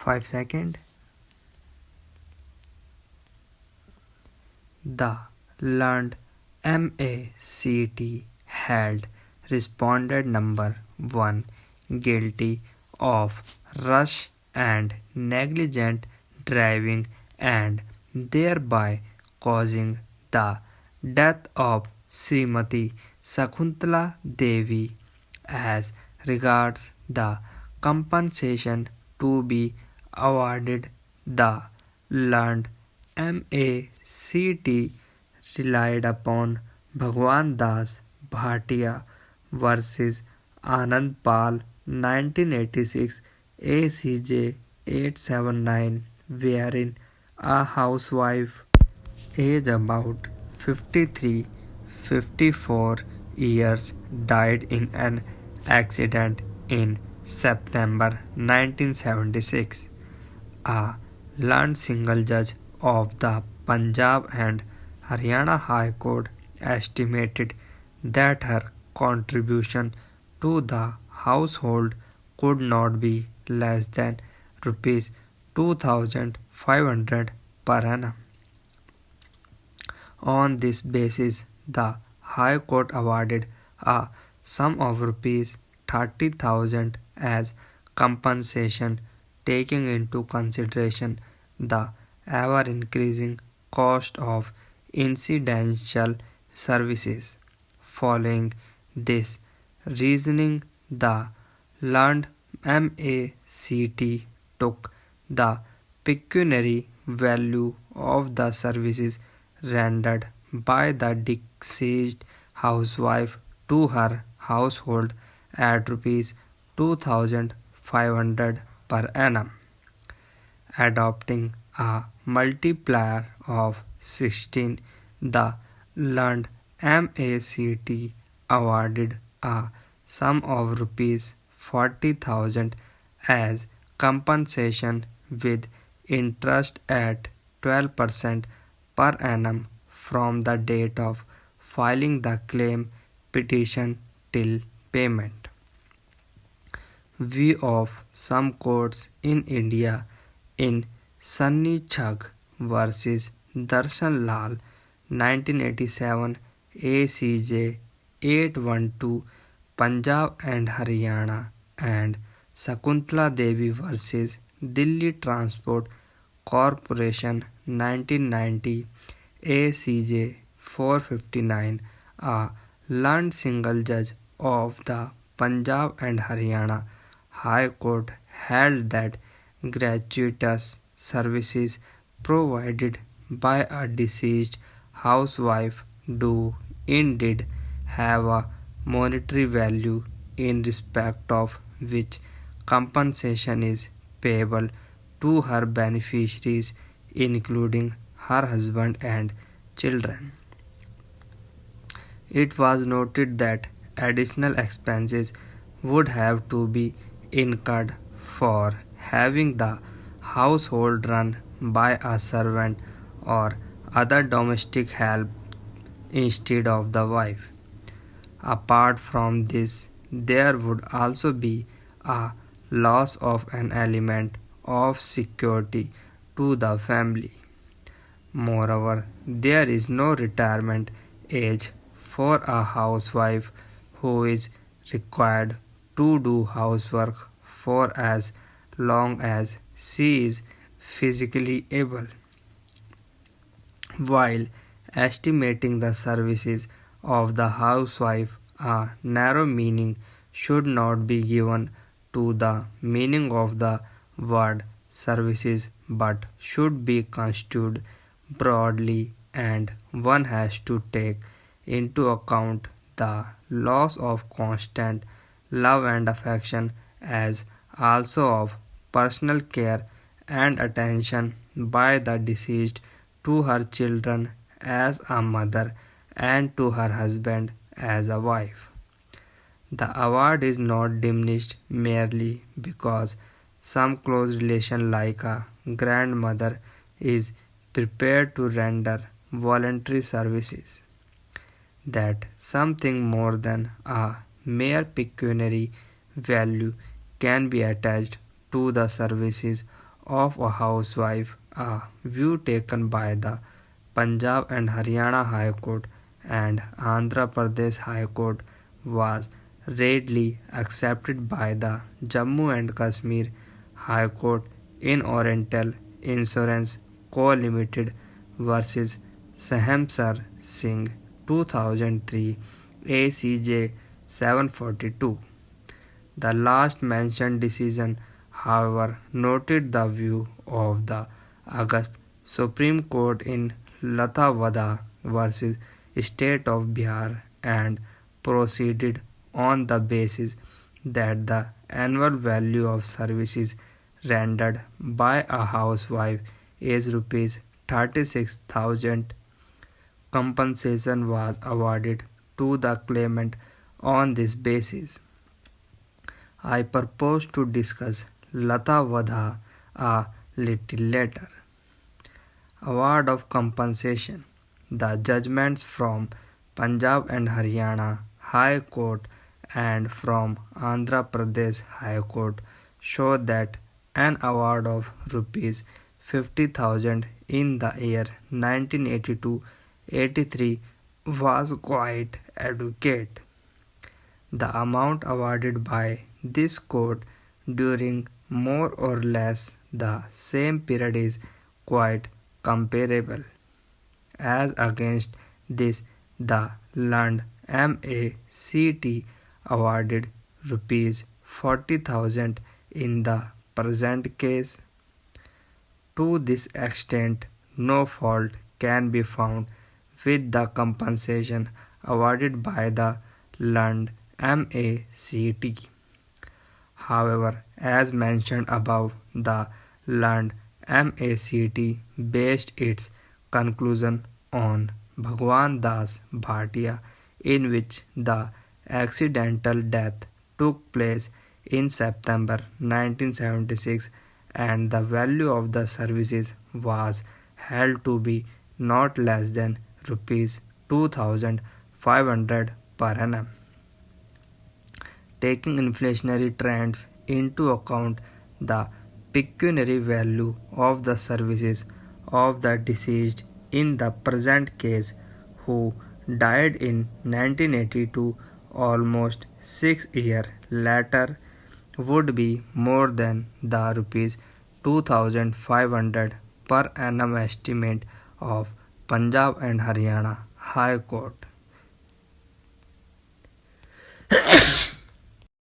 5 seconds. The learned MACT held responded number 1 guilty of rash and negligent driving and thereby causing the death of Srimati Shakuntala Devi. As regards the compensation to be awarded, the learned MACT relied upon Bhagwan Das Bhatia versus Anand Pal 1986 ACJ 879, wherein a housewife aged about 53-54 years died in an accident in September 1976. A learned single judge of the Punjab and Haryana High Court estimated that her contribution to the household could not be less than rupees 2,500 per annum. On this basis, the High Court awarded a sum of rupees 30,000 as compensation, taking into consideration the ever-increasing cost of incidental services. Following this reasoning, the learned MACT took the pecuniary value of the services rendered by the deceased housewife to her household at rupees 2,500 per annum. Adopting a multiplier of 16, the learned MACT awarded a sum of rupees 40,000 as compensation with interest at 12% per annum from the date of filing the claim petition till payment. View of some courts in India in Sunny Chugh versus Darshan Lal 1987 ACJ 812 Punjab and Haryana and Shakuntala Devi versus Delhi Transport Corporation 1990 ACJ 459. A learned single judge of the Punjab and Haryana High Court held that gratuitous services provided by a deceased housewife do indeed have a monetary value in respect of which compensation is payable to her beneficiaries, including her husband and children. It was noted that additional expenses would have to be incurred for having the household run by a servant or other domestic help instead of the wife. Apart from this, there would also be a loss of an element of security to the family. Moreover, there is no retirement age for a housewife who is required to do housework for as long as she is physically able. While estimating the services of the housewife, a narrow meaning should not be given to the meaning of the word services but should be construed broadly, and one has to take into account the loss of constant love and affection as also of personal care and attention by the deceased to her children as a mother and to her husband as a wife. The award is not diminished merely because some close relation like a grandmother is prepared to render voluntary services. That something more than a mere pecuniary value can be attached to the services of a housewife, a view taken by the Punjab and Haryana High Court and Andhra Pradesh High Court, was readily accepted by the Jammu and Kashmir High Court in Oriental Insurance Co. Limited versus Sahemsar Singh 2003 ACJ 742. The last mentioned decision, however, noted the view of the August Supreme Court in Lathavada versus State of Bihar and proceeded on the basis that the annual value of services rendered by a housewife is rupees 36,000. Compensation was awarded to the claimant on this basis. I propose to discuss Lathavada a little later. Award of compensation. The judgments from Punjab and Haryana High Court and from Andhra Pradesh High Court show that an award of rupees 50,000 in the year 1982-83 was quite adequate. The amount awarded by this court during more or less the same period is quite comparable. As against this, the Lund MACT awarded rupees 40,000 in the present case. To this extent, no fault can be found with the compensation awarded by the Lund MACT. However, as mentioned above, the Lund MACT based its conclusion on Bhagwan Das Bhatia, in which the accidental death took place in September 1976 and the value of the services was held to be not less than rupees 2,500 per annum. Taking inflationary trends into account, the pecuniary value of the services of the deceased in the present case, who died in 1982, almost 6 years later, would be more than the rupees 2,500 per annum estimate of Punjab and Haryana High Court.